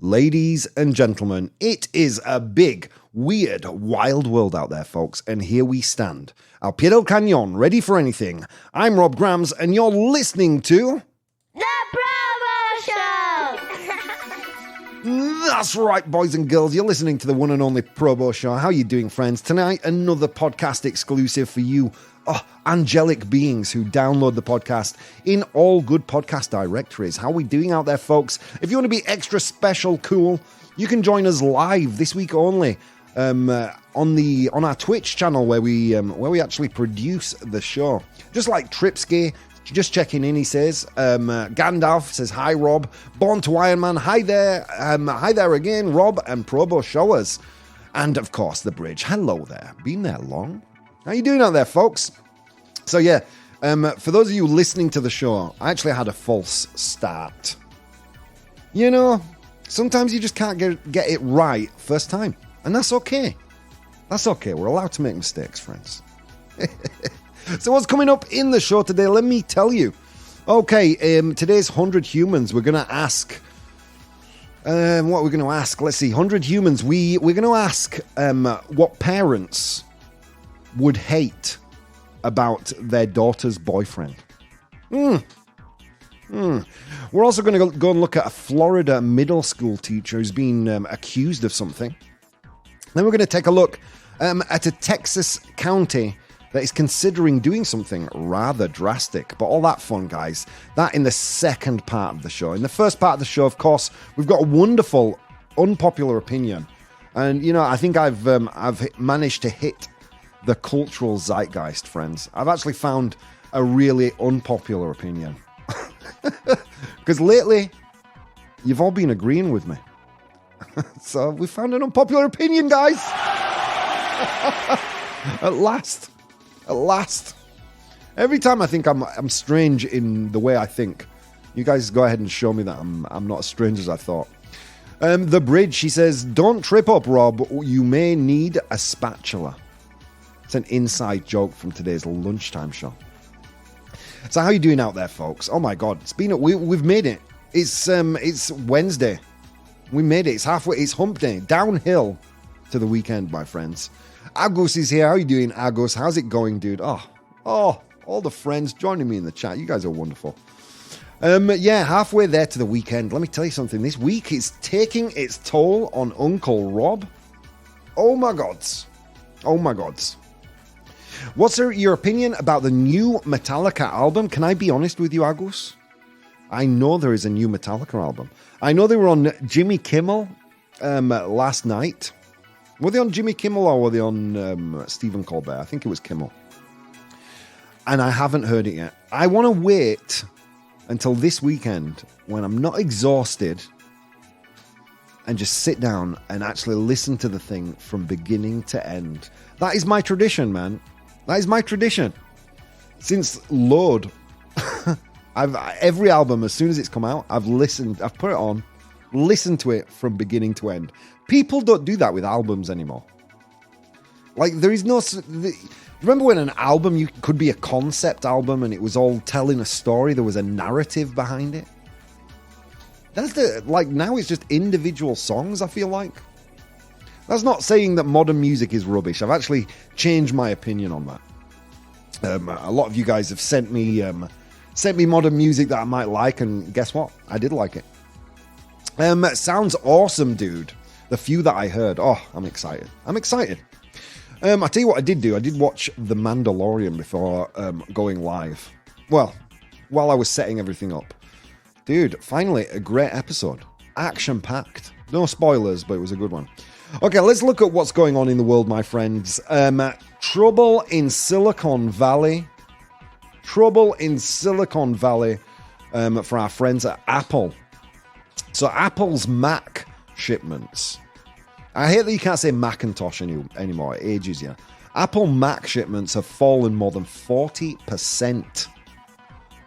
Ladies and gentlemen, it is a big, weird, wild world out there, folks, and here we stand. Al pie del cañón, ready for anything. I'm Rob Grams, and you're listening to... The ProBoh Show! That's right, boys and girls, you're listening to the one and only ProBoh Show. How are you doing, friends? Tonight, another podcast exclusive for you, angelic beings who download the podcast in all good podcast directories. How are we doing out there, folks? If you want to be extra special cool, you can join us live this week only on our Twitch channel where we actually produce the show. Just like Tripsky, just checking in, he says. Gandalf says, hi, Rob. Born to Iron Man, hi there. Hi there again, Rob and ProBoh Showers. And, of course, The Bridge. Hello there. Been there long? How you doing out there, folks? So, yeah, for those of you listening to the show, I actually had a false start. You know, sometimes you just can't get it right first time. And that's okay. That's okay. We're allowed to make mistakes, friends. So what's coming up in the show today? Let me tell you. Okay, today's 100 Humans. We're going to ask... what are we going to ask? Let's see. 100 Humans. We're going to ask what parents would hate about their daughter's boyfriend. We're also going to go and look at a Florida middle school teacher who's been accused of something. Then we're going to take a look at a Texas county that is considering doing something rather drastic. But all that fun, guys, that in the second part of the show. In the first part of the show, of course, we've got a wonderful, unpopular opinion. And, you know, I think I've managed to hit the cultural zeitgeist, friends. I've actually found a really unpopular opinion. Because lately, you've all been agreeing with me. So we found an unpopular opinion, guys. At last. Every time I think I'm strange in the way I think, you guys go ahead and show me that I'm not as strange as I thought. The Bridge, she says, don't trip up, Rob. You may need a spatula. It's an inside joke from today's lunchtime show. So how are you doing out there, folks? Oh my God, we've made it. It's Wednesday. We made it. It's halfway. It's hump day. Downhill to the weekend, my friends. Agus is here. How are you doing, Agus? How's it going, dude? Oh, all the friends joining me in the chat. You guys are wonderful. Yeah, halfway there to the weekend. Let me tell you something. This week is taking its toll on Uncle Rob. Oh my gods. What's your opinion about the new Metallica album? Can I be honest with you, Agus? I know there is a new Metallica album. I know they were on Jimmy Kimmel last night. Were they on Jimmy Kimmel or were they on Stephen Colbert? I think it was Kimmel. And I haven't heard it yet. I want to wait until this weekend when I'm not exhausted and just sit down and actually listen to the thing from beginning to end. That is my tradition, man. That is my tradition. Since Lord, every album, as soon as it's come out, I've put it on, listened to it from beginning to end. People don't do that with albums anymore. Like, there is no... Remember when an album could be a concept album and it was all telling a story? There was a narrative behind it. Now it's just individual songs, I feel like. That's not saying that modern music is rubbish. I've actually changed my opinion on that. A lot of you guys have sent me modern music that I might like, and guess what? I did like it. Sounds awesome, dude. The few that I heard. Oh, I'm excited. I'll tell you what I did do. I did watch The Mandalorian before going live. Well, while I was setting everything up. Dude, finally, a great episode. Action-packed. No spoilers, but it was a good one. Okay, let's look at what's going on in the world, my friends. Trouble in Silicon Valley. For our friends at Apple. So Apple's Mac shipments. I hate that you can't say Macintosh anymore. It ages you. Apple Mac shipments have fallen more than 40%.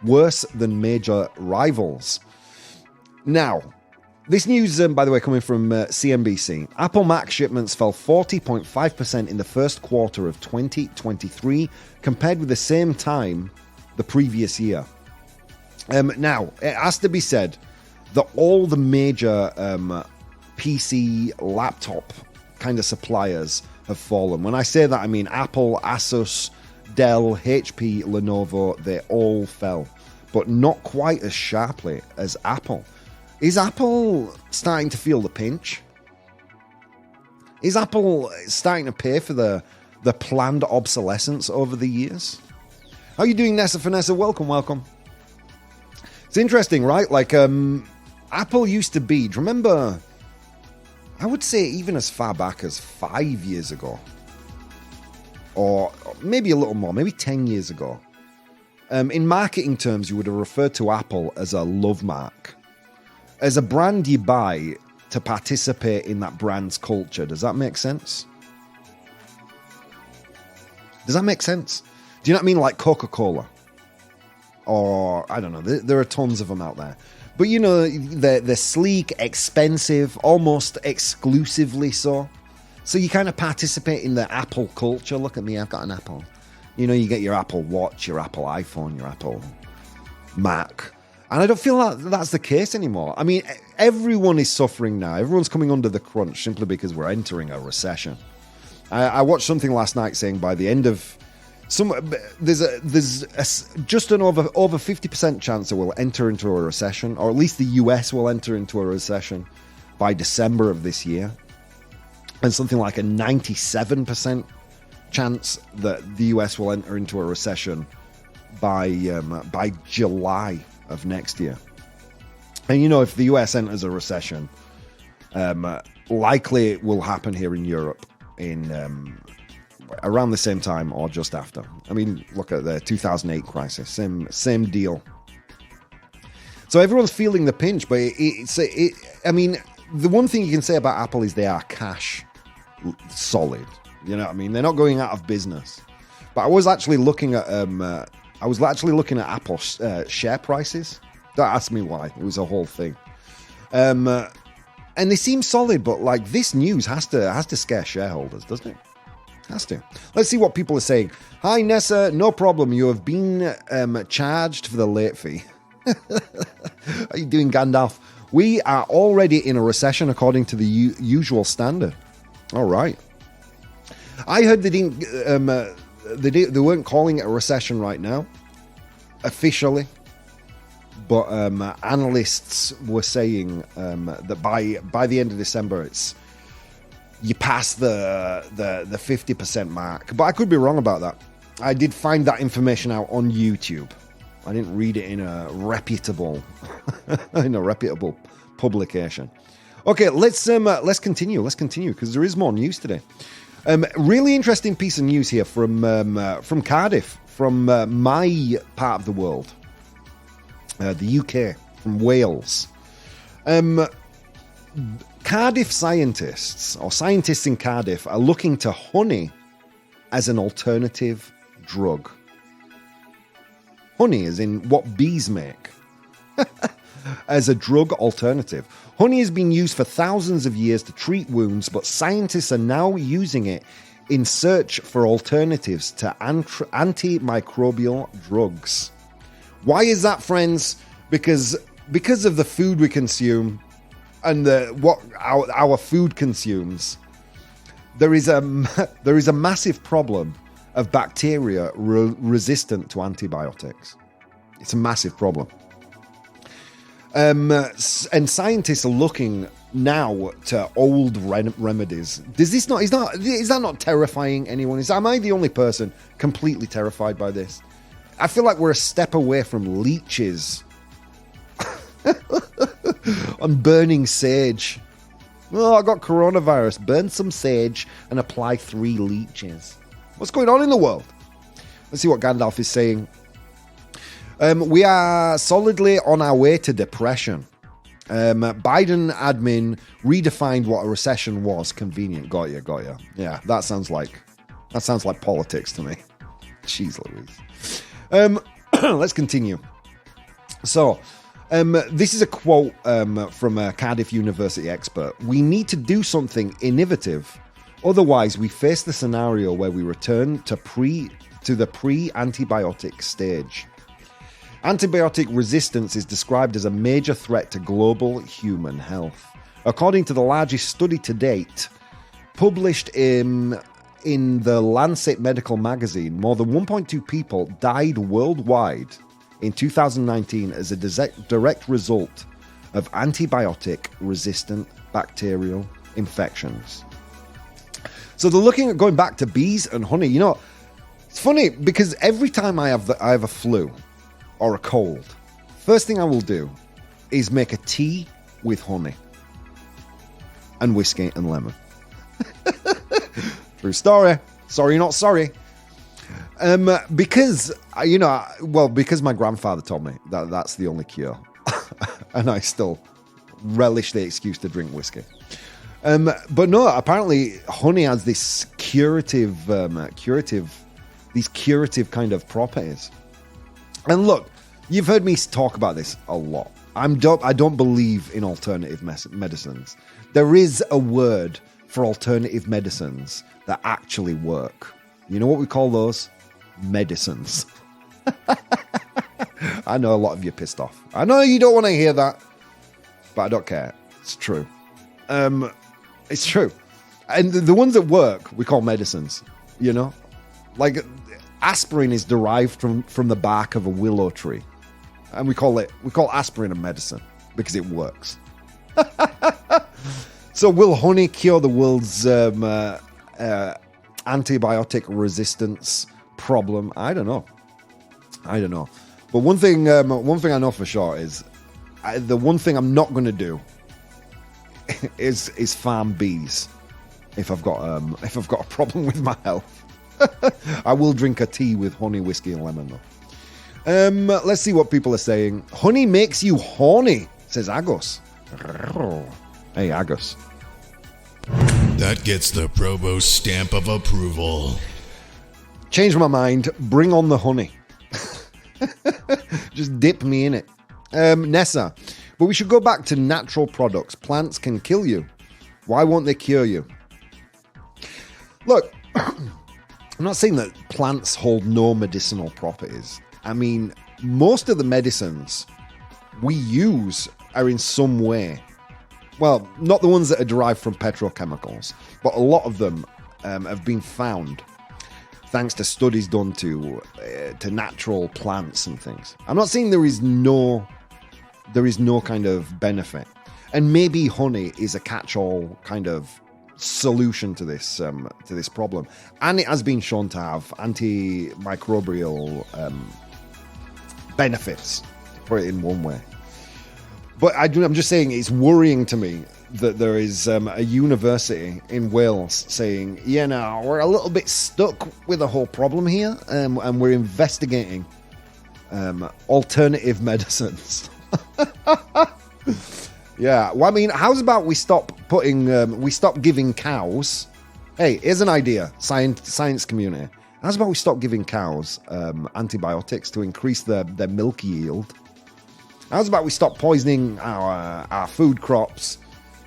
Worse than major rivals. Now, this news, by the way, coming from CNBC. Apple Mac shipments fell 40.5% in the first quarter of 2023 compared with the same time the previous year. Now, it has to be said that all the major PC laptop kind of suppliers have fallen. When I say that, I mean Apple, Asus, Dell, HP, Lenovo, they all fell, but not quite as sharply as Apple. Is Apple starting to feel the pinch? Is Apple starting to pay for the planned obsolescence over the years? How are you doing, Nessa Vanessa? Welcome. It's interesting, right? Like, Apple used to be, do you remember, I would say even as far back as 5 years ago, or maybe a little more, maybe 10 years ago, in marketing terms, you would have referred to Apple as a love mark, as a brand you buy to participate in that brand's culture. Does that make sense? Does that make sense? Do you know what I mean? Like Coca-Cola. Or, I don't know, there are tons of them out there. But, you know, they're sleek, expensive, almost exclusively so. So you kind of participate in the Apple culture. Look at me, I've got an Apple. You know, you get your Apple Watch, your Apple iPhone, your Apple Mac. And I don't feel like that's the case anymore. I mean, everyone is suffering now. Everyone's coming under the crunch simply because we're entering a recession. I watched something last night saying by the end of there's just an over 50% chance that we'll enter into a recession, or at least the US will enter into a recession by December of this year, and something like a 97% chance that the US will enter into a recession by July of next year. And you know, if the US enters a recession, likely it will happen here in Europe in around the same time or just after. I mean, look at the 2008 crisis, same deal. So everyone's feeling the pinch, but I mean, the one thing you can say about Apple is they are cash solid. You know what I mean? They're not going out of business. But I was actually looking at Apple share prices. Don't ask me why. It was a whole thing. And they seem solid, but like this news has to scare shareholders, doesn't it? Has to. Let's see what people are saying. Hi, Nessa. No problem. You have been charged for the late fee. How are you doing, Gandalf? We are already in a recession according to the usual standard. All right. I heard they didn't. They weren't calling it a recession right now, officially. But analysts were saying that by the end of December, you pass the 50% mark. But I could be wrong about that. I did find that information out on YouTube. I didn't read it in a reputable publication. Okay, let's continue. Let's continue because there is more news today. Really interesting piece of news here from Cardiff, from my part of the world, the UK, from Wales. Cardiff scientists in Cardiff are looking to honey as an alternative drug. Honey as in what bees make. As a drug alternative. Honey has been used for thousands of years to treat wounds, but scientists are now using it in search for alternatives to antimicrobial drugs. Why is that, friends? Because of the food we consume and what our food consumes, there is a massive problem of bacteria resistant to antibiotics. It's a massive problem. And scientists are looking now to old remedies. Is that not terrifying anyone? Am I the only person completely terrified by this? I feel like we're a step away from leeches on burning sage. Oh, I got coronavirus. Burn some sage and apply 3 leeches. What's going on in the world? Let's see what Gandalf is saying. We are solidly on our way to depression. Biden admin redefined what a recession was. Convenient. Got you. Yeah, that sounds like politics to me. Jeez Louise. Let's continue. So, this is a quote from a Cardiff University expert. We need to do something innovative. Otherwise, we face the scenario where we return to the pre-antibiotic stage. Antibiotic resistance is described as a major threat to global human health. According to the largest study to date, published in the Lancet Medical Magazine, more than 1.2 people died worldwide in 2019 as a direct result of antibiotic-resistant bacterial infections. So they're looking at going back to bees and honey. You know, it's funny because every time I have a flu or a cold, first thing I will do is make a tea with honey and whiskey and lemon. True story. Sorry, not sorry. Because my grandfather told me that that's the only cure, and I still relish the excuse to drink whiskey. But no, apparently honey has this curative kind of properties. And look, you've heard me talk about this a lot. I don't believe in alternative medicines. There is a word for alternative medicines that actually work. You know what we call those? Medicines. I know a lot of you are pissed off. I know you don't want to hear that, but I don't care. It's true. It's true. And the ones that work, we call medicines, you know? Like aspirin is derived from the bark of a willow tree. And we call aspirin a medicine because it works. So will honey cure the world's antibiotic resistance problem? I don't know. But one thing I know for sure is the one thing I'm not going to do is farm bees. If I've got a problem with my health, I will drink a tea with honey, whiskey, and lemon though. Let's see what people are saying. Honey makes you horny, says Agos. Hey, Agos. That gets the ProBoh stamp of approval. Change my mind. Bring on the honey. Just dip me in it. Nessa. But we should go back to natural products. Plants can kill you. Why won't they cure you? Look, I'm not saying that plants hold no medicinal properties. I mean, most of the medicines we use are in some way. Well, not the ones that are derived from petrochemicals, but a lot of them have been found thanks to studies done to natural plants and things. I'm not saying there is no kind of benefit, and maybe honey is a catch-all kind of solution to this problem, and it has been shown to have antimicrobial benefits, to put it in one way. But I'm just saying it's worrying to me that there is a university in Wales saying, yeah, no, we're a little bit stuck with the whole problem here, and we're investigating alternative medicines. Yeah, well, I mean, how's about we stop giving cows? Hey, here's an idea, science community. How's about we stop giving cows antibiotics to increase their milk yield? How's about we stop poisoning our food crops?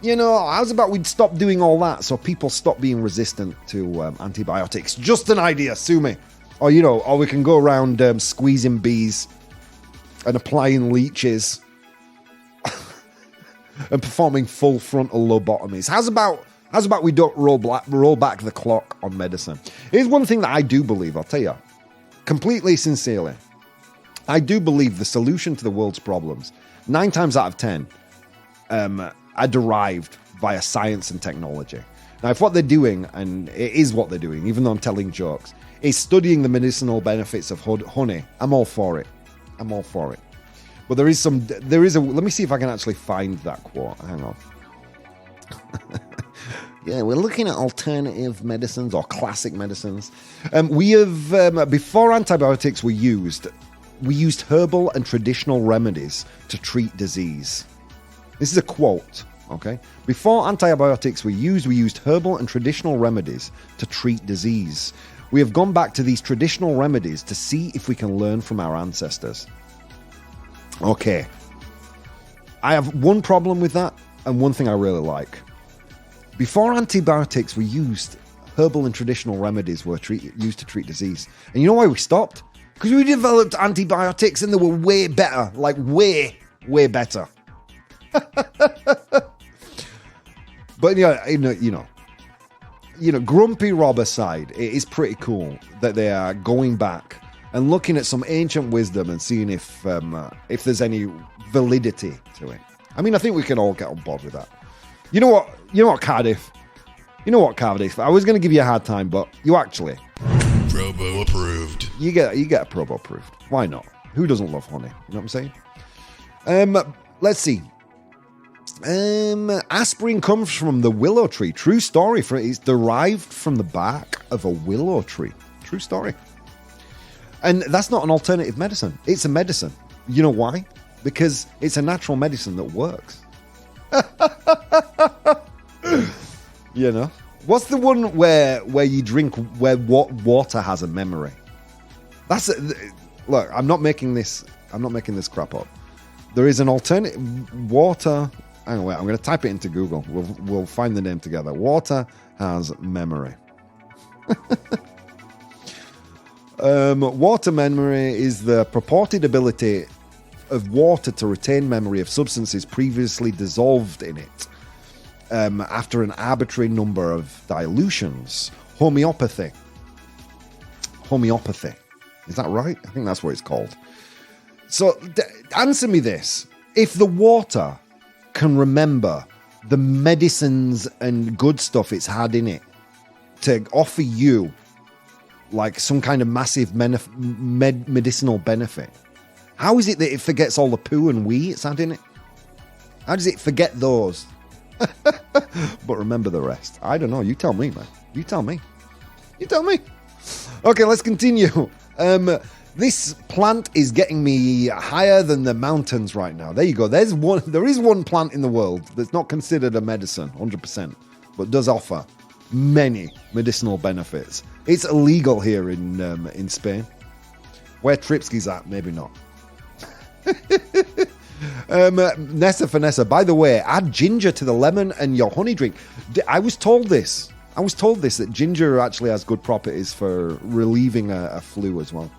You know, how's about we stop doing all that so people stop being resistant to antibiotics? Just an idea, sue me. Or, you know, or we can go around squeezing bees and applying leeches and performing full frontal lobotomies. How's about we don't roll back the clock on medicine? Here's one thing that I do believe, I'll tell you, completely sincerely. I do believe the solution to the world's problems, 9 times out of 10, are derived via science and technology. Now, if what they're doing, and it is what they're doing, even though I'm telling jokes, is studying the medicinal benefits of honey, I'm all for it. But there is a, let me see if I can actually find that quote. Hang on. Yeah, we're looking at alternative medicines or classic medicines. We have, before antibiotics were used, we used herbal and traditional remedies to treat disease. This is a quote, okay? Before antibiotics were used herbal and traditional remedies to treat disease. We have gone back to these traditional remedies to see if we can learn from our ancestors. Okay. I have one problem with that, and one thing I really like. Before antibiotics were used, herbal and traditional remedies were used to treat disease. And you know why we stopped? Because we developed antibiotics and they were way better. Like way, way better. But Grumpy Rob aside, it is pretty cool that they are going back and looking at some ancient wisdom and seeing if there's any validity to it. I mean, I think we can all get on board with that. You know what, Cardiff? I was going to give you a hard time, but you actually... ProBoh approved. You get a ProBoh approved. Why not? Who doesn't love honey? You know what I'm saying? Let's see. Aspirin comes from the willow tree. True story. It's derived from the bark of a willow tree. True story. And that's not an alternative medicine. It's a medicine. You know why? Because it's a natural medicine that works. You know? What's the one where you drink where water has a memory? Look, I'm not making this crap up. There is an alternative water. Hang on, wait, I'm going to type it into Google. We'll find the name together. Water has memory. Water memory is the purported ability of water to retain memory of substances previously dissolved in it after an arbitrary number of dilutions. Homeopathy. Is that right? I think that's what it's called. So answer me this. If the water can remember the medicines and good stuff it's had in it to offer you like some kind of massive medicinal benefit, how is it that it forgets all the poo and wee it's had in it? How does it forget those? But remember the rest? I don't know. You tell me, man. You tell me. Okay, let's continue. This plant is getting me higher than the mountains right now. There you go. There is one plant in the world that's not considered a medicine, 100%, but does offer many medicinal benefits. It's illegal here in Spain. Where Tripsky's at, maybe not. Nessa, by the way, add ginger to the lemon and your honey drink. I was told this that ginger actually has good properties for relieving a flu as well.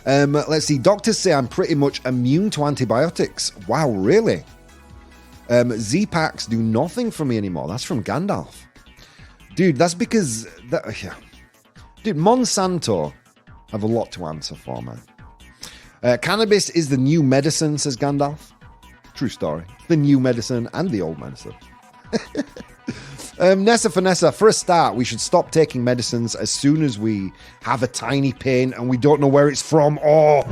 Let's see. Doctors say I'm pretty much immune to antibiotics. Wow, really? Z-Packs do nothing for me anymore. That's from Gandalf. Dude, that's because... Dude, Monsanto have a lot to answer for, man. Cannabis is the new medicine, says Gandalf. True story. The new medicine and the old medicine. Nessa, for a start, we should stop taking medicines as soon as we have a tiny pain and we don't know where it's from. Oh,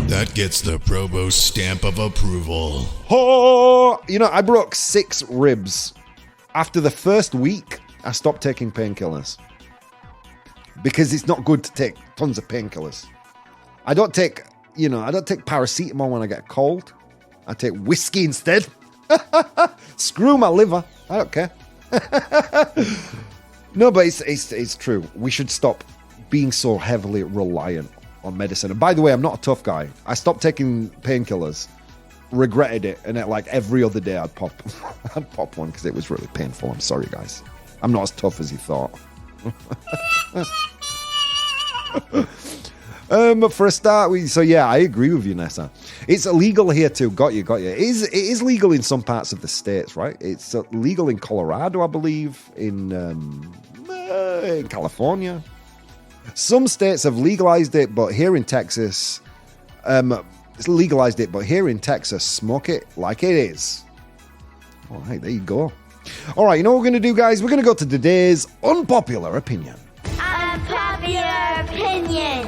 that gets the ProBoh stamp of approval. Oh, I broke 6 ribs. After the first week, I stopped taking painkillers because it's not good to take tons of painkillers. I don't take paracetamol when I get a cold. I take whiskey instead. Screw my liver. I don't care. No, but it's true. We should stop being so heavily reliant on medicine. And by the way, I'm not a tough guy. I stopped taking painkillers, regretted it, and like every other day I'd pop one because it was really painful. I'm sorry, guys. I'm not as tough as you thought. For a start, I agree with you, Nessa. It's illegal here too. Got you. It is legal in some parts of the states, right? It's legal in Colorado, I believe, in California. Some states have legalized it, but here in Texas, smoke it like it is. All right, there you go. All right, you know what we're going to do, guys? We're going to go to today's unpopular opinion. Unpopular opinion.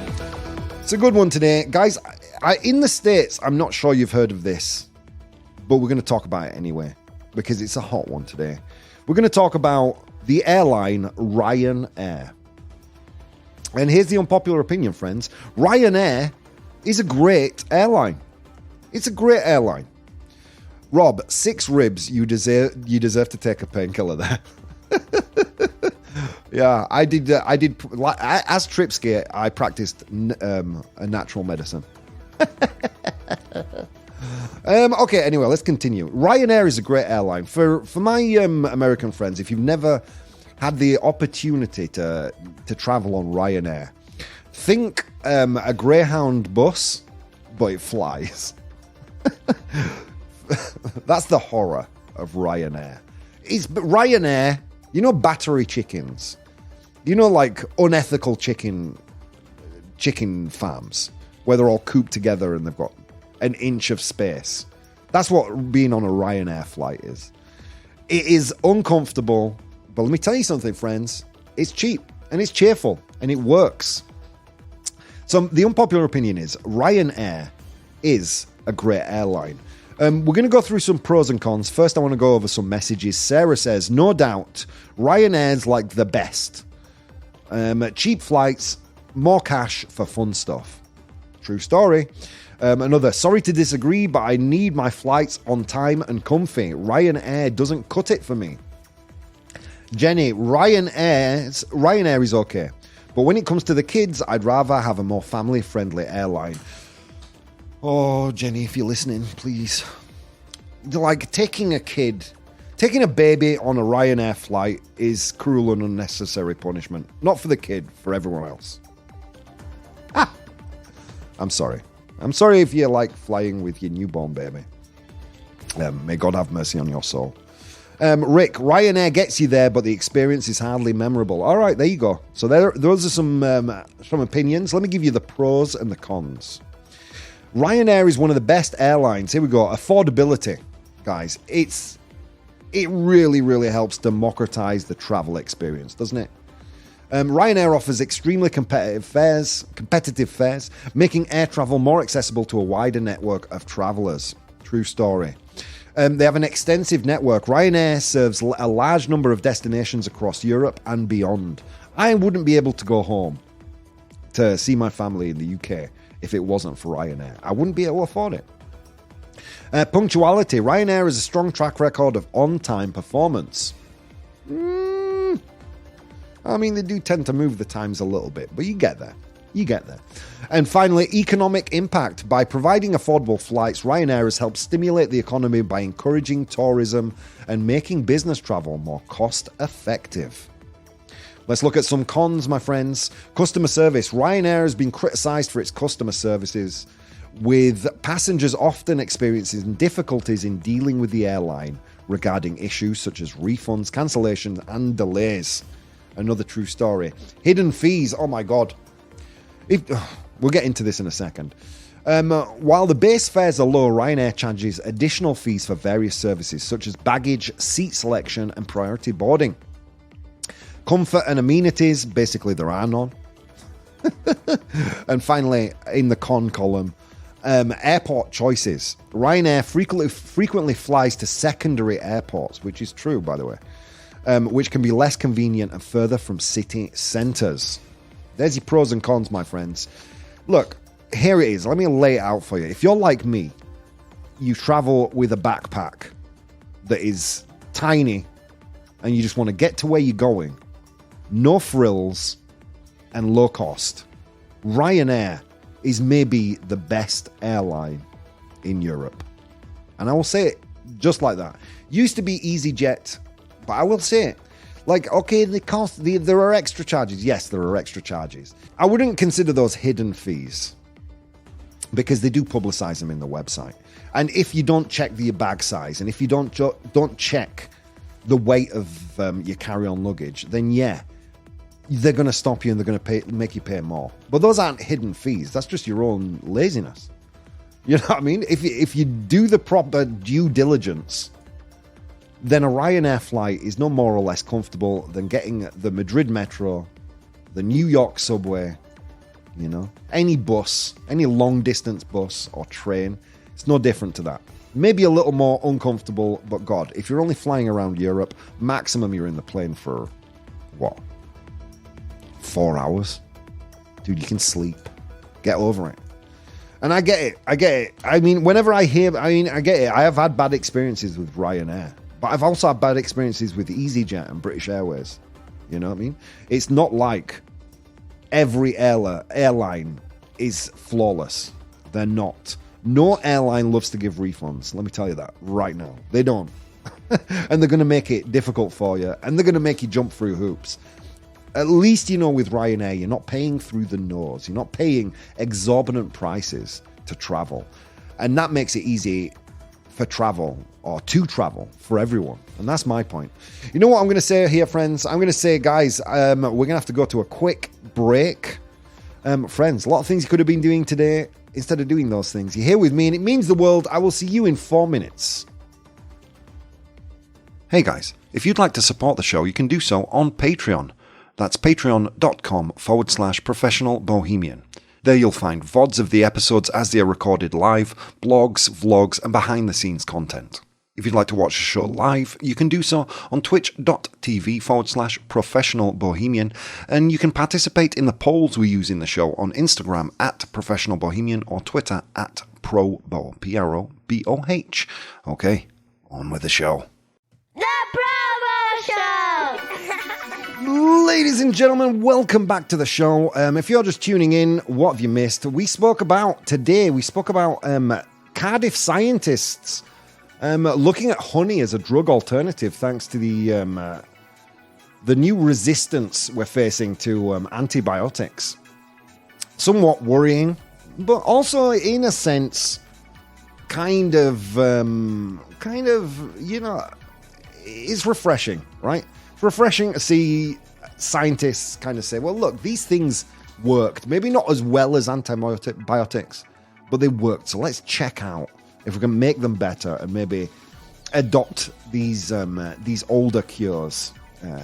It's a good one today. Guys, in the States, I'm not sure you've heard of this, but we're going to talk about it anyway, because it's a hot one today. We're going to talk about the airline Ryanair. And here's the unpopular opinion, friends. Ryanair is a great airline. It's a great airline. Rob, 6 ribs, you deserve to take a painkiller there. Yeah, I did. As Tripsky, I practiced a natural medicine. Okay, anyway, let's continue. Ryanair is a great airline. For my American friends, if you've never had the opportunity to travel on Ryanair, think a Greyhound bus, but it flies. That's the horror of Ryanair. It's Ryanair, you know, battery chickens. You know, like unethical chicken farms where they're all cooped together and they've got an inch of space. That's what being on a Ryanair flight is. It is uncomfortable, but let me tell you something, friends. It's cheap and it's cheerful and it works. So the unpopular opinion is Ryanair is a great airline. We're going to go through some pros and cons. First, I want to go over some messages. Sarah says, no doubt, Ryanair's like the best. Cheap flights, more cash for fun stuff. True story. Another, sorry to disagree, but I need my flights on time and comfy. Ryanair doesn't cut it for me. Jenny, Ryanair is okay. But when it comes to the kids, I'd rather have a more family-friendly airline. Oh, Jenny, if you're listening, please. Like, taking a baby on a Ryanair flight is cruel and unnecessary punishment. Not for the kid, for everyone else. I'm sorry. I'm sorry if you like flying with your newborn baby. May God have mercy on your soul. Rick, Ryanair gets you there, but the experience is hardly memorable. All right, there you go. So those are some opinions. Let me give you the pros and the cons. Ryanair is one of the best airlines. Here we go. Affordability, guys. It really, really helps democratize the travel experience, doesn't it? Ryanair offers extremely competitive fares, making air travel more accessible to a wider network of travelers. True story. They have an extensive network. Ryanair serves a large number of destinations across Europe and beyond. I wouldn't be able to go home to see my family in the UK if it wasn't for Ryanair. I wouldn't be able to afford it. Punctuality. Ryanair has a strong track record of on-time performance. I mean, they do tend to move the times a little bit, but you get there. And finally, economic impact. By providing affordable flights, Ryanair has helped stimulate the economy by encouraging tourism and making business travel more cost-effective. Let's look at some cons, my friends. Customer service. Ryanair has been criticised for its customer services, with passengers often experiencing difficulties in dealing with the airline regarding issues such as refunds, cancellations, and delays. Another true story. Hidden fees. Oh my God. We'll get into this in a second. While the base fares are low, Ryanair charges additional fees for various services such as baggage, seat selection, and priority boarding. Comfort and amenities. Basically, there are none. And finally, in the con column, airport choices. Ryanair frequently flies to secondary airports, which is true, by the way. Which can be less convenient and further from city centres. There's your pros and cons, my friends. Look, here it is. Let me lay it out for you. If you're like me, you travel with a backpack that is tiny and you just want to get to where you're going, no frills and low cost, Ryanair is maybe the best airline in Europe. And I will say it just like that. Used to be EasyJet, but I will say it. Like, okay, there are extra charges. Yes, there are extra charges. I wouldn't consider those hidden fees because they do publicize them in the website. And if you don't check your bag size and if you don't check the weight of your carry-on luggage, then yeah, they're going to stop you and they're going to make you pay more. But those aren't hidden fees. That's just your own laziness. You know what I mean? If you do the proper due diligence, then a Ryanair flight is no more or less comfortable than getting the Madrid metro, the New York subway, you know, any bus, any long distance bus or train. It's no different to that. Maybe a little more uncomfortable, but God, if you're only flying around Europe, maximum you're in the plane for, what, 4 hours? Dude, you can sleep. Get over it. And I get it. I mean, whenever I get it. I have had bad experiences with Ryanair. But I've also had bad experiences with EasyJet and British Airways. You know what I mean? It's not like every airline is flawless. They're not. No airline loves to give refunds. Let me tell you that right now. They don't. And they're going to make it difficult for you. And they're going to make you jump through hoops. At least, you know, with Ryanair, you're not paying through the nose. You're not paying exorbitant prices to travel. And that makes it easy for travel or to travel for everyone. And that's my point. You know what I'm going to say here, friends? I'm going to say, guys, we're going to have to go to a quick break. Friends, a lot of things you could have been doing today. Instead of doing those things, you're here with me and it means the world. I will see you in 4 minutes. Hey guys, if you'd like to support the show, you can do so on Patreon. That's patreon.com/professional bohemian. There you'll find VODs of the episodes as they are recorded live, blogs, vlogs, and behind-the-scenes content. If you'd like to watch the show live, you can do so on twitch.tv/professional bohemian, and you can participate in the polls we use in the show on Instagram @professional bohemian or Twitter @ProBoh, ProBoh. Okay, on with the show. The ProBoh Show! Ladies and gentlemen, welcome back to the show. If you're just tuning in, what have you missed? We spoke about Cardiff scientists looking at honey as a drug alternative thanks to the new resistance we're facing to antibiotics. Somewhat worrying, but also in a sense, kind of, it's refreshing, right? It's refreshing to see scientists kind of say, well, look, these things worked. Maybe not as well as antibiotics, but they worked. So let's check out if we can make them better and maybe adopt these older cures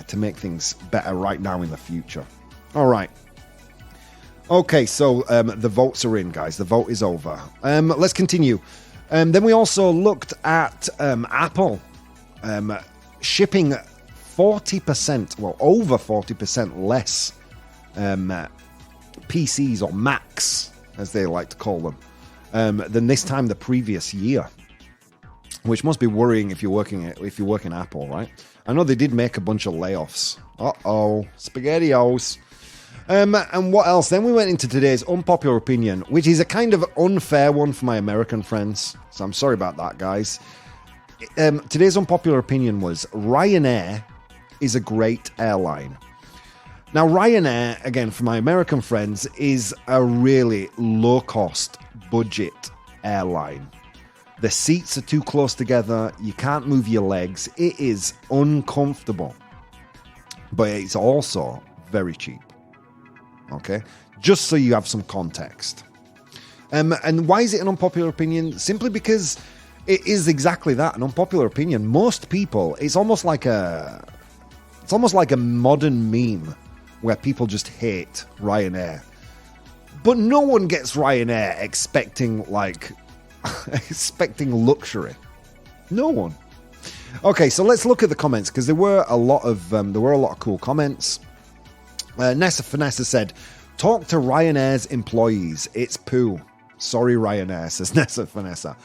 to make things better right now in the future. All right. Okay, so the votes are in, guys. The vote is over. Let's continue. Then we also looked at Apple shipping 40%, well, over 40% less PCs or Macs, as they like to call them, than this time the previous year, which must be worrying if you work in Apple, right? I know they did make a bunch of layoffs. SpaghettiOs. And what else? Then we went into today's unpopular opinion, which is a kind of unfair one for my American friends. So I'm sorry about that, guys. Today's unpopular opinion was Ryanair is a great airline. Now, Ryanair, again, for my American friends, is a really low-cost budget airline. The seats are too close together. You can't move your legs. It is uncomfortable. But it's also very cheap. Okay? Just so you have some context. And why is it an unpopular opinion? Simply because it is exactly that, an unpopular opinion. Most people, it's almost like a modern meme where people just hate Ryanair. But no one gets Ryanair expecting luxury. No one. Okay, so let's look at the comments because there were a lot of cool comments. Vanessa said, "Talk to Ryanair's employees. It's poo." Sorry, Ryanair, says Vanessa.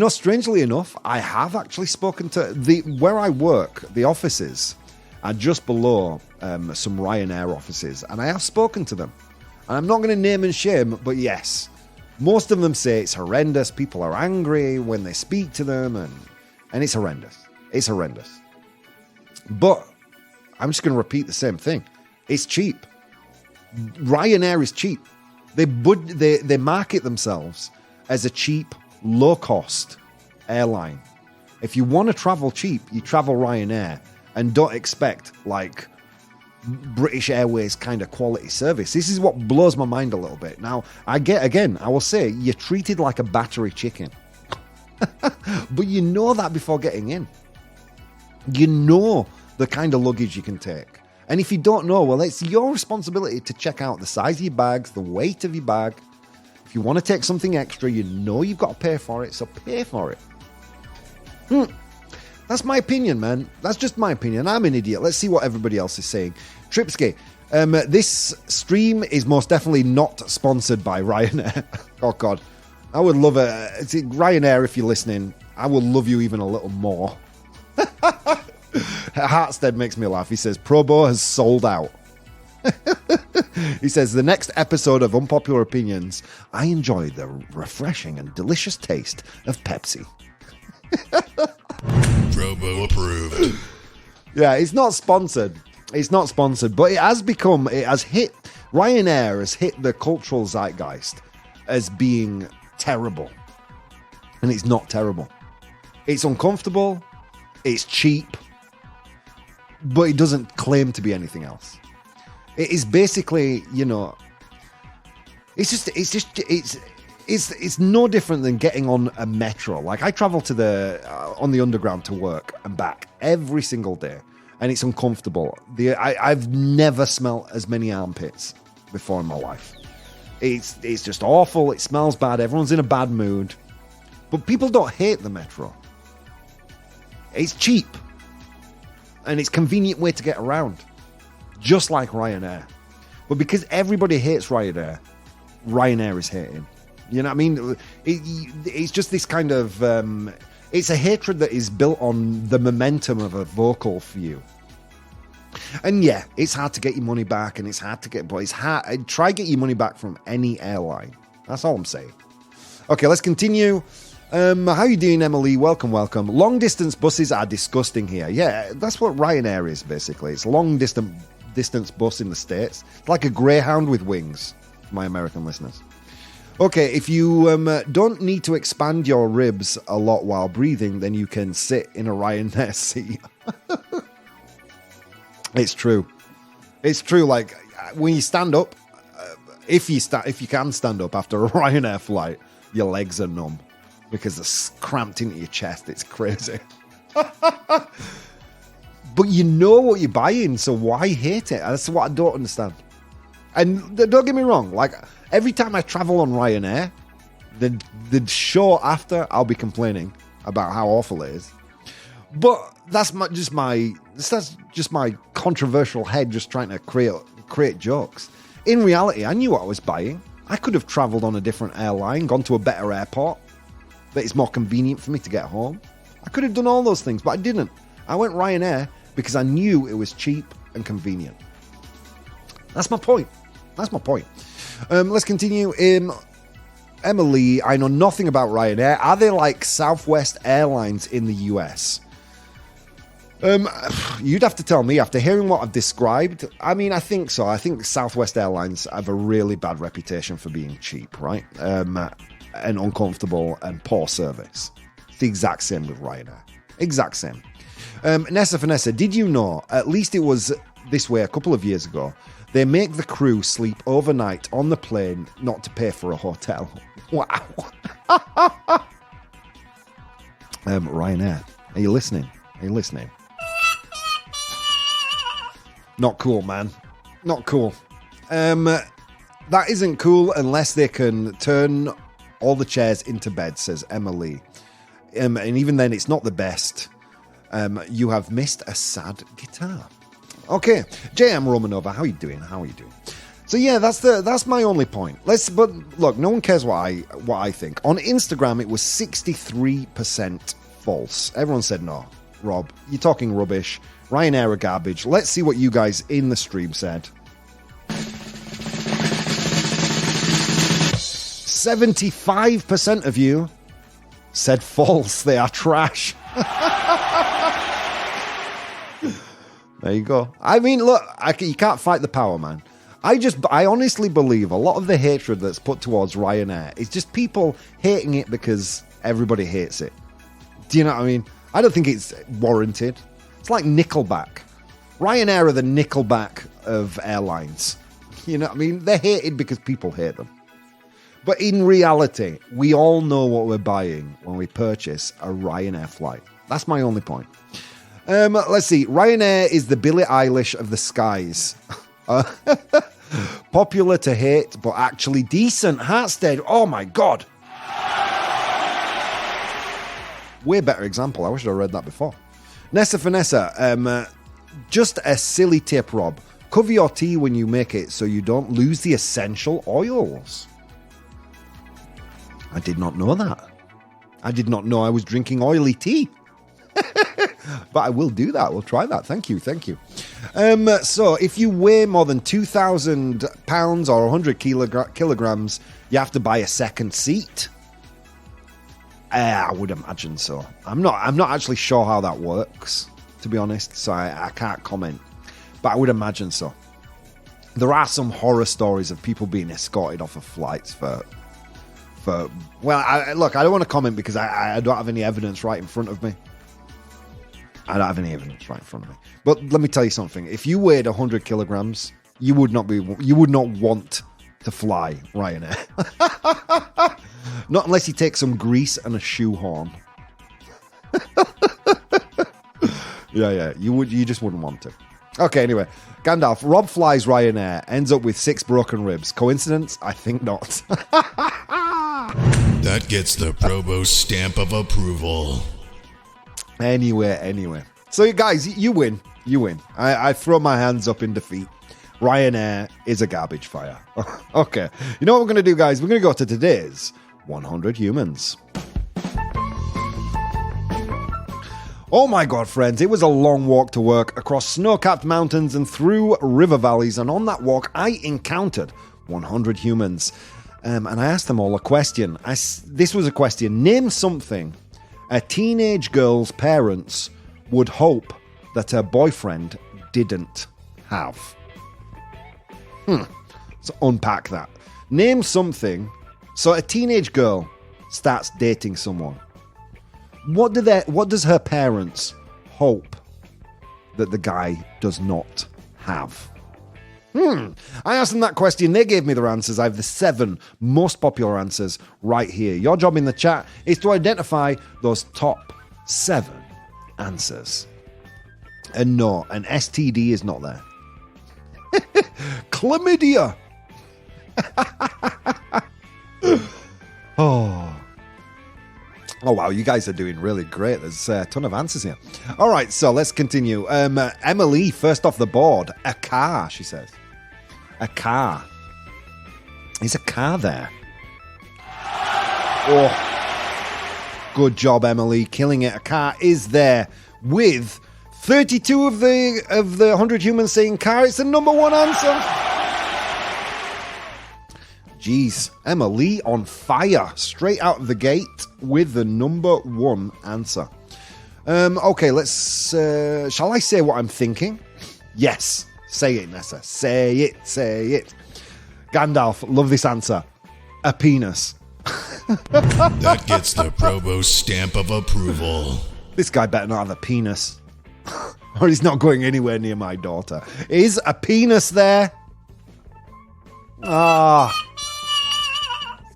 Strangely enough, I have actually spoken to where I work. The offices are just below some Ryanair offices, and I have spoken to them. And I'm not going to name and shame, but yes, most of them say it's horrendous. People are angry when they speak to them, and it's horrendous. It's horrendous. But I'm just going to repeat the same thing. It's cheap. Ryanair is cheap. They market themselves as a cheap, low-cost airline. If you want to travel cheap, you travel Ryanair. And don't expect, British Airways kind of quality service. This is what blows my mind a little bit. Now, I will say, you're treated like a battery chicken. But you know that before getting in. You know the kind of luggage you can take. And if you don't know, well, it's your responsibility to check out the size of your bags, the weight of your bag. If you want to take something extra, you know you've got to pay for it, so pay for it. That's my opinion, man. That's just my opinion. I'm an idiot. Let's see what everybody else is saying. Tripsky, this stream is most definitely not sponsored by Ryanair. Oh, God. I would love it. Ryanair, if you're listening, I will love you even a little more. Hartstead makes me laugh. He says, ProBoh has sold out. He says, the next episode of Unpopular Opinions, I enjoy the refreshing and delicious taste of Pepsi. ProBoh approved. Yeah, it's not sponsored. It's not sponsored, but Ryanair has hit the cultural zeitgeist as being terrible. And it's not terrible. It's uncomfortable, it's cheap, but it doesn't claim to be anything else. It is basically, it's no different than getting on a metro. Like, I travel on the underground to work and back every single day, and it's uncomfortable. I've never smelt as many armpits before in my life. It's just awful. It smells bad. Everyone's in a bad mood. But people don't hate the metro. It's cheap. And it's a convenient way to get around. Just like Ryanair. But because everybody hates Ryanair is hating. You know what I mean? It's just this kind of... it's a hatred that is built on the momentum of a vocal few. And yeah, it's hard to get your money back, and it's hard to get... But it's hard. Try get your money back from any airline. That's all I'm saying. Okay, let's continue. How you doing, Emily? Welcome. Long-distance buses are disgusting here. Yeah, that's what Ryanair is, basically. It's a long-distance bus in the States. It's like a Greyhound with wings, for my American listeners. Okay, if you don't need to expand your ribs a lot while breathing, then you can sit in a Ryanair seat. It's true. It's true. Like, when you stand up, if you can stand up after a Ryanair flight, your legs are numb because they're cramped into your chest. It's crazy. But you know what you're buying, so why hate it? That's what I don't understand. And don't get me wrong, like, every time I travel on Ryanair, the show after, I'll be complaining about how awful it is. But that's just my controversial head just trying to create jokes. In reality, I knew what I was buying. I could have travelled on a different airline, gone to a better airport that is more convenient for me to get home. I could have done all those things, but I didn't. I went Ryanair because I knew it was cheap and convenient. That's my point. Let's continue. Emily, I know nothing about Ryanair. Are they like Southwest Airlines in the US? You'd have to tell me after hearing what I've described. I mean, I think so. I think Southwest Airlines have a really bad reputation for being cheap, right? And uncomfortable and poor service. It's the exact same with Ryanair. Exact same. Nessa Vanessa, did you know, at least it was this way a couple of years ago, they make the crew sleep overnight on the plane not to pay for a hotel. Wow. Ryanair, are you listening? Not cool, man. Not cool. That isn't cool unless they can turn all the chairs into beds, says Emily. And even then, it's not the best. You have missed a sad guitar. Okay, JM Romanova, how are you doing? So yeah, that's my only point. But look, no one cares what I think. On Instagram, it was 63% false. Everyone said no. Rob, you're talking rubbish. Ryanair are garbage. Let's see what you guys in the stream said. 75% of you said false. They are trash. There you go. I mean, look, you can't fight the power, man. I honestly believe a lot of the hatred that's put towards Ryanair is just people hating it because everybody hates it. Do you know what I mean? I don't think it's warranted. It's like Nickelback. Ryanair are the Nickelback of airlines. You know what I mean? They're hated because people hate them. But in reality, we all know what we're buying when we purchase a Ryanair flight. That's my only point. Let's see. Ryanair is the Billie Eilish of the skies. Popular to hate, but actually decent. Hartstead. Oh my God. Way better example. I wish I'd read that before. Nessa Vanessa. Just a silly tip, Rob. Cover your tea when you make it so you don't lose the essential oils. I did not know that. I did not know I was drinking oily tea. But I will do that. We'll try that. Thank you. So if you weigh more than 2,000 pounds or 100 kilograms, you have to buy a second seat. I would imagine so. I'm not actually sure how that works, to be honest, so I can't comment. But I would imagine so. There are some horror stories of people being escorted off of flights for Look, I don't want to comment because I don't have any evidence right in front of me. I don't have any evidence right in front of me. But let me tell you something. If you weighed 100 kilograms, you would not want to fly Ryanair. Not unless you take some grease and a shoehorn. Yeah. You just wouldn't want to. Okay, anyway. Gandalf, Rob flies Ryanair, ends up with 6 broken ribs. Coincidence? I think not. That gets the ProBoh stamp of approval. Anyway. So, you guys, you win. I throw my hands up in defeat. Ryanair is a garbage fire. Okay. You know what we're going to do, guys? We're going to go to today's 100 Humans. Oh my God, friends, it was a long walk to work across snow-capped mountains and through river valleys. And on that walk, I encountered 100 humans. And I asked them all a question. This was a question. Name something a teenage girl's parents would hope that her boyfriend didn't have. So unpack that. Name something. So a teenage girl starts dating someone. What does her parents hope that the guy does not have? I asked them that question. They gave me their answers. I have the 7 most popular answers right here. Your job in the chat is to identify those top 7 answers. And no, an STD is not there. Chlamydia. Oh, wow, you guys are doing really great. There's a ton of answers here. All right, so let's continue. Emily, first off the board. A car, she says. A car. Is a car there? Oh, good job, Emily. Killing it. A car is there with 32 of the 100 humans saying car. It's the number 1 answer. Jeez, Emily on fire, straight out of the gate with the number 1 answer. Okay, let's... shall I say what I'm thinking? Yes, say it, Nessa. Say it. Gandalf, love this answer. A penis. That gets the ProBoh stamp of approval. This guy better not have a penis. Or he's not going anywhere near my daughter. Is a penis there?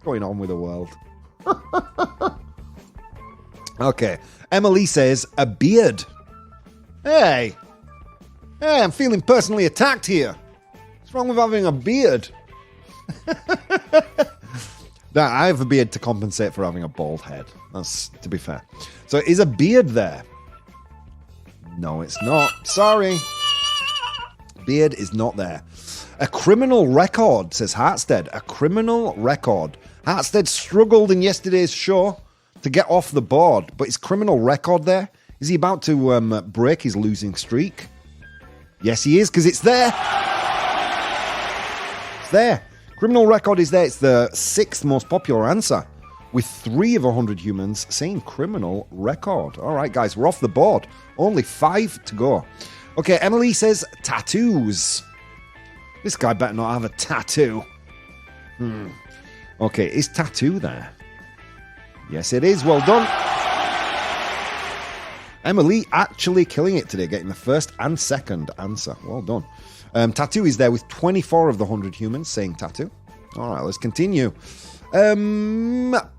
Going on with the world. Okay. Emily says a beard. Hey, I'm feeling personally attacked here. What's wrong with having a beard? Now, I have a beard to compensate for having a bald head. That's to be fair. So is a beard there? No, it's not. Sorry. Beard is not there. A criminal record, says Hartstead. A criminal record. Hartstead struggled in yesterday's show to get off the board, but his criminal record there? Is he about to break his losing streak? Yes, he is, because it's there. It's there. Criminal record is there. It's the 6th most popular answer, with 3 of 100 humans saying criminal record. All right, guys, we're off the board. Only 5 to go. Okay, Emily says tattoos. This guy better not have a tattoo. Okay, is tattoo there? Yes, it is. Well done. Emily actually killing it today, getting the 1st and 2nd answer. Well done. Tattoo is there with 24 of the 100 humans saying tattoo. All right, let's continue.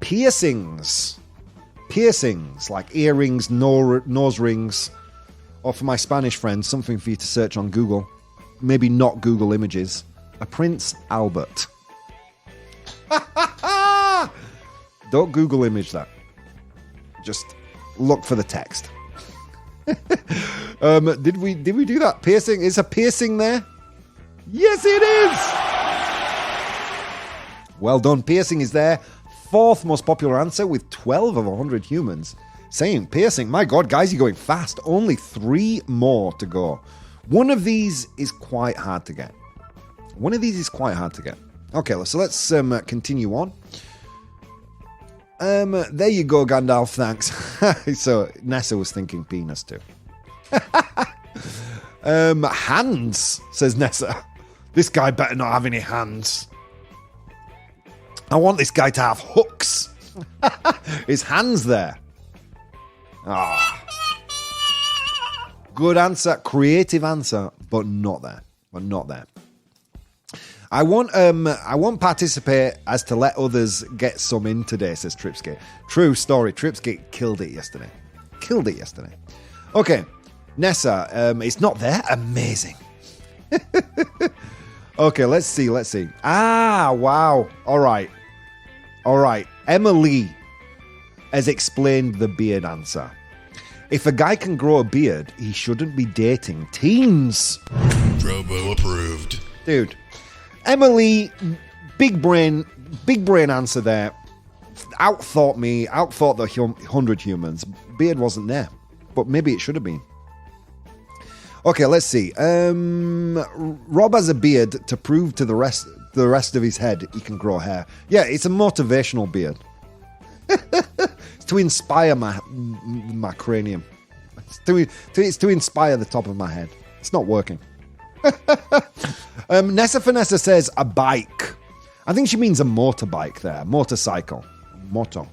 Piercings. Piercings, like earrings, nose rings. Or for my Spanish friends, something for you to search on Google. Maybe not Google Images. A Prince Albert. Don't Google image that. Just look for the text. Did we do that? Piercing? Is a piercing there? Yes, it is! Well done. Piercing is there. 4th most popular answer with 12 of 100 humans saying piercing. My God, guys, you're going fast. Only 3 more to go. One of these is quite hard to get. Okay, so let's continue on. There you go, Gandalf, thanks. So, Nessa was thinking penis too. Hands, says Nessa. This guy better not have any hands. I want this guy to have hooks. His hand's there. Ah. Good answer, creative answer, but not there. I won't participate as to let others get some in today, says Tripsky. True story. Tripsky killed it yesterday. Okay, Nessa, it's not there. Amazing. Okay, let's see. Ah, wow. All right. Emily has explained the beard answer. If a guy can grow a beard, he shouldn't be dating teens. ProBoh approved. Dude, Emily, big brain answer there. Outthought me, outthought the 100 humans. Beard wasn't there, but maybe it should have been. Okay, let's see. Rob has a beard to prove to the rest of his head he can grow hair. Yeah, it's a motivational beard. It's to inspire my cranium. It's to inspire the top of my head. It's not working. Nessa Finessa says a bike. I think she means a motorbike there. Motorcycle. Moto.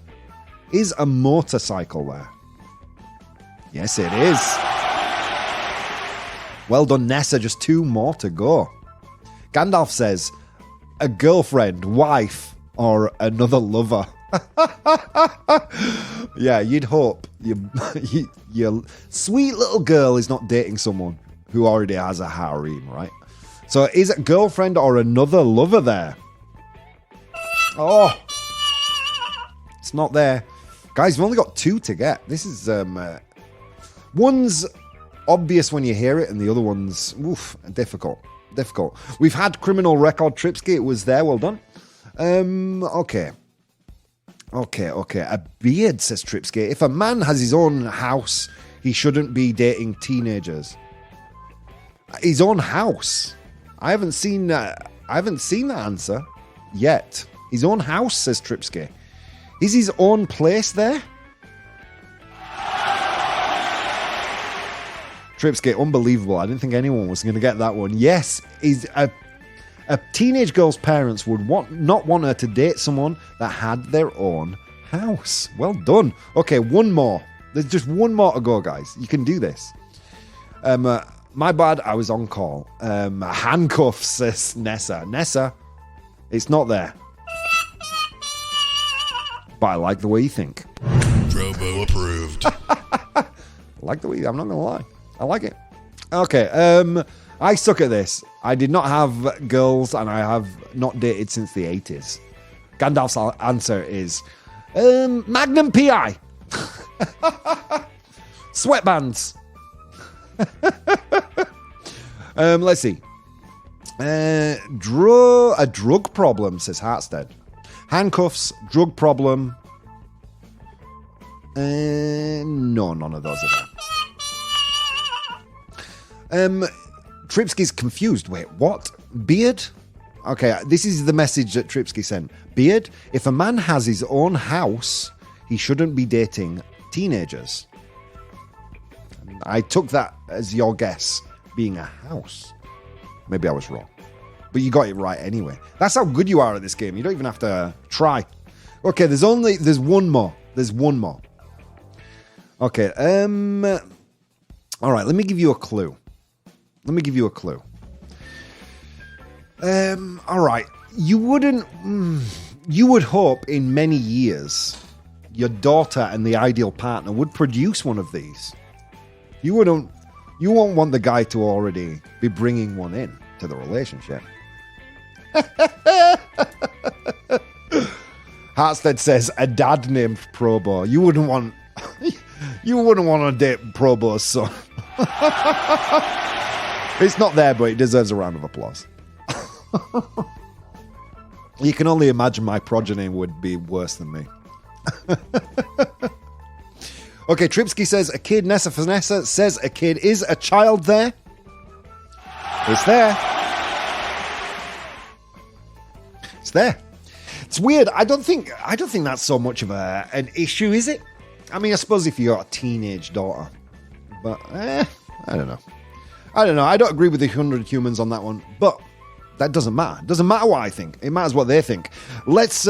Is a motorcycle there? Yes, it is. Well done, Nessa. Just 2 more to go. Gandalf says a girlfriend, wife, or another lover. Yeah, you'd hope your sweet little girl is not dating someone who already has a harem, right? So is it girlfriend or another lover there? Oh, it's not there. Guys, we've only got 2 to get. This is, one's obvious when you hear it, and the other one's, difficult. We've had criminal record, Tripsky. It was there. Well done. Okay. A beard, says Tripsky. If a man has his own house, he shouldn't be dating teenagers. His own house. I haven't seen that answer yet. His own house, says Tripsky. Is his own place there? Tripsky, unbelievable. I didn't think anyone was going to get that one. Yes, is a teenage girl's parents would not want her to date someone that had their own house. Well done. Okay, one more. There's just one more to go, guys. You can do this. My bad, I was on call. Handcuffs, says Nessa. Nessa, it's not there. But I like the way you think. ProBoh approved. I like the way I'm not going to lie. I like it. Okay, I suck at this. I did not have girls, and I have not dated since the 80s. Gandalf's answer is Magnum PI. Sweatbands. Let's see. A drug problem, says Hartstead. Handcuffs, drug problem. No, none of those are there. Tripsky's confused. Wait, what? Beard? Okay, this is the message that Tripsky sent. Beard, if a man has his own house, he shouldn't be dating teenagers. I took that as your guess, being a house. Maybe I was wrong. But you got it right anyway. That's how good you are at this game. You don't even have to try. Okay, there's one more. There's one more. Okay, all right, let me give you a clue. All right, you would hope in many years your daughter and the ideal partner would produce one of these. You won't want the guy to already be bringing one in to the relationship. Hartstead says a dad named ProBoh. You wouldn't want to date ProBoh's son. It's not there, but it deserves a round of applause. You can only imagine my progeny would be worse than me. Okay, Tripsky says a kid. Nessa Vanessa says a kid. Is a child there? It's there. It's there. It's weird. I don't think that's so much of an issue, is it? I mean, I suppose if you've got a teenage daughter, but I don't know. I don't agree with the 100 humans on that one, but That doesn't matter. It doesn't matter what I think. It matters what they think. Let's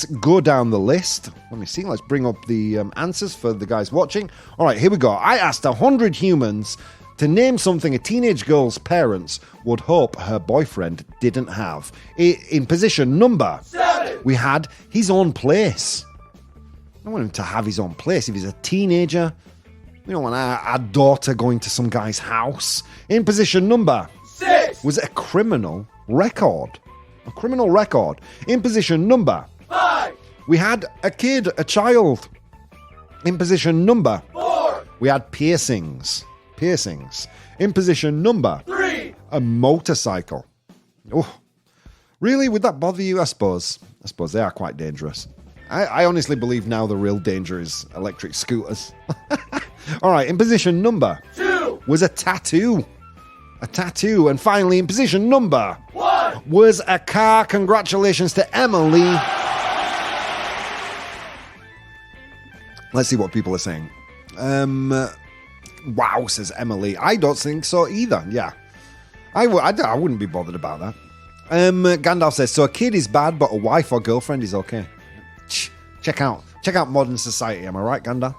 go down the list. Let me see. Let's bring up the answers for the guys watching. All right, here we go. I asked 100 humans to name something a teenage girl's parents would hope her boyfriend didn't have. In position number 7, we had his own place. I want him to have his own place. If he's a teenager, we don't want our daughter going to some guy's house. In position number 6 was a criminal record. A criminal record. In position number 5, we had a kid, a child. In position number 4, we had piercings. Piercings. In position number 3, a motorcycle. Oh, really? Would that bother you? I suppose they are quite dangerous. I honestly believe now the real danger is electric scooters. All right, in position number 2 was a tattoo. A tattoo. And finally, in position number 1 was a car. Congratulations to Emily. Let's see what people are saying. Wow, says Emily. I don't think so either. Yeah. I wouldn't be bothered about that. Gandalf says, so a kid is bad, but a wife or girlfriend is okay. Check out modern society. Am I right, Gandalf?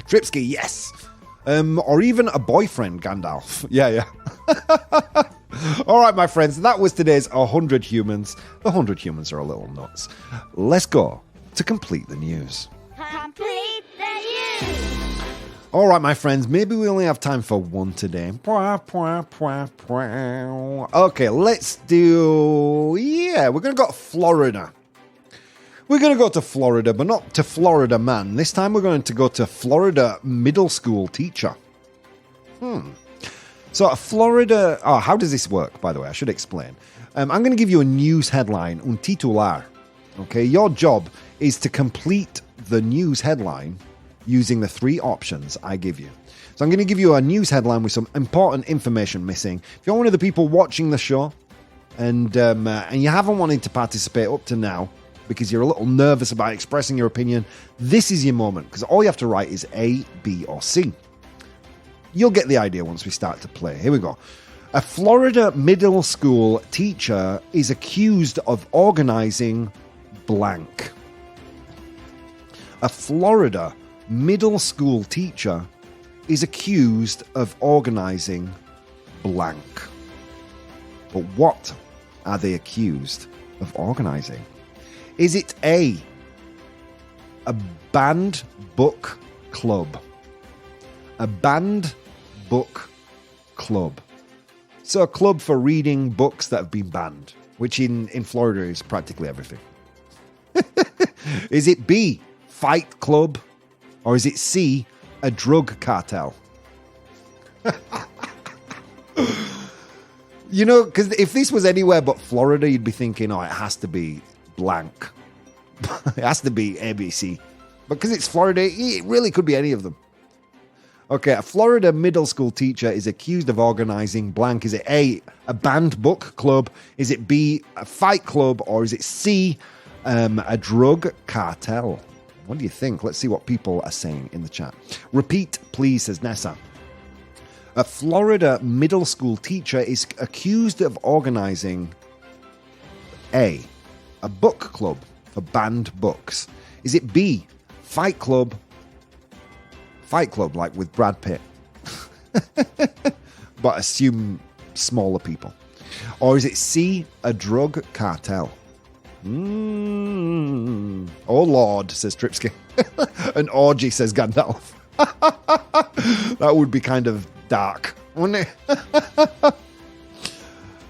Tripsky, yes. Or even a boyfriend, Gandalf. Yeah. All right, my friends. That was today's 100 humans. The 100 humans are a little nuts. Let's go to complete the news. Complete the news. All right, my friends, maybe we only have time for one today. Okay, let's do... Yeah, we're going to go to Florida. We're going to go to Florida, but not to Florida man. This time we're going to go to Florida middle school teacher. So Florida... Oh, how does this work, by the way? I should explain. I'm going to give you a news headline, un titular. Okay, your job is to complete the news headline using the 3 options I give you. So I'm going to give you a news headline with some important information missing. If you're one of the people watching the show and you haven't wanted to participate up to now because you're a little nervous about expressing your opinion, this is your moment, because all you have to write is A, B, or C. You'll get the idea once we start to play. Here we go. A Florida middle school teacher is accused of organizing blank. A Florida middle school teacher is accused of organizing blank. But what are they accused of organizing? Is it A, a banned book club? A banned book club. So a club for reading books that have been banned, which in Florida is practically everything. Is it B, fight club? Or is it C, a drug cartel? You know, because if this was anywhere but Florida, you'd be thinking, oh, it has to be blank. It has to be ABC. But because it's Florida, it really could be any of them. Okay, a Florida middle school teacher is accused of organizing blank. Is it A, a banned book club? Is it B, a fight club? Or is it C, a drug cartel? What do you think? Let's see what people are saying in the chat. Repeat, please, says Nessa. A Florida middle school teacher is accused of organizing A, a book club for banned books. Is it B, fight club? Fight club, like with Brad Pitt. But assume smaller people. Or is it C, a drug cartel? Oh, Lord, says Tripsky. An orgy, says Gandalf. That would be kind of dark, wouldn't it?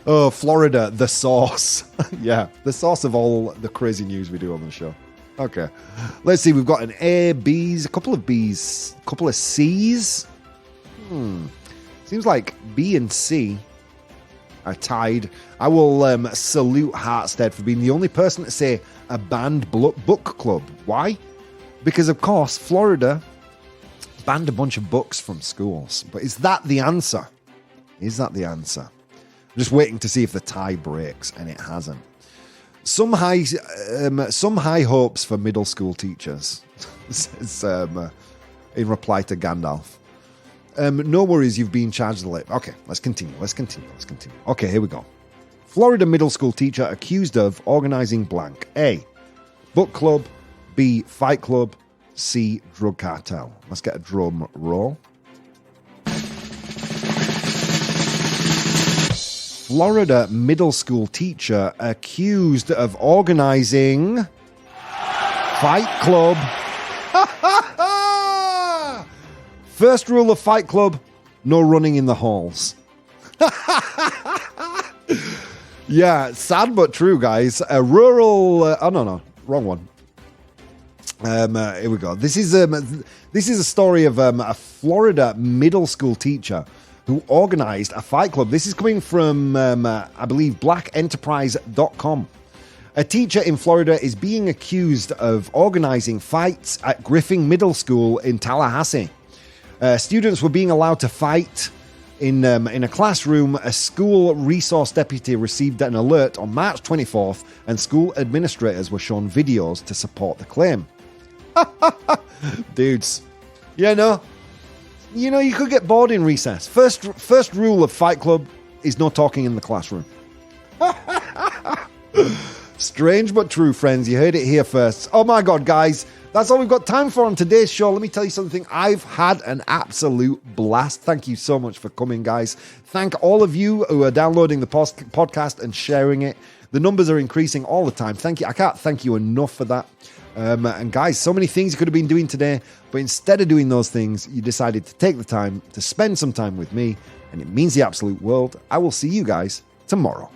Oh, Florida, the source. Yeah, the source of all the crazy news we do on the show. Okay, let's see. We've got an A, B's, a couple of B's, a couple of C's. Seems like B and C are tied. I will salute Hartstead for being the only person to say a banned book club. Why? Because, of course, Florida banned a bunch of books from schools. But is that the answer? Is that the answer? I'm just waiting to see if the tie breaks, and it hasn't. Some high hopes for middle school teachers, says, in reply to Gandalf. No worries, you've been charged late. Okay, let's continue. Okay, here we go. Florida middle school teacher accused of organizing blank. A, book club. B, fight club. C, drug cartel. Let's get a drum roll. Florida middle school teacher accused of organizing fight club. First rule of Fight Club, no running in the halls. Yeah, sad but true, guys. A rural... no, wrong one. Here we go. This is a story of a Florida middle school teacher who organized a fight club. This is coming from, I believe, blackenterprise.com. A teacher in Florida is being accused of organizing fights at Griffin Middle School in Tallahassee. Students were being allowed to fight in a classroom. A school resource deputy received an alert on March 24th, and school administrators were shown videos to support the claim. Dudes, you could get bored in recess. First rule of Fight Club is no talking in the classroom. Strange but true, friends. You heard it here first. Oh my God, guys. That's all we've got time for on today's show. Let me tell you something. I've had an absolute blast. Thank you so much for coming, guys. Thank all of you who are downloading the podcast and sharing it. The numbers are increasing all the time. Thank you. I can't thank you enough for that. And guys, so many things you could have been doing today, but instead of doing those things, you decided to take the time to spend some time with me, and it means the absolute world. I will see you guys tomorrow.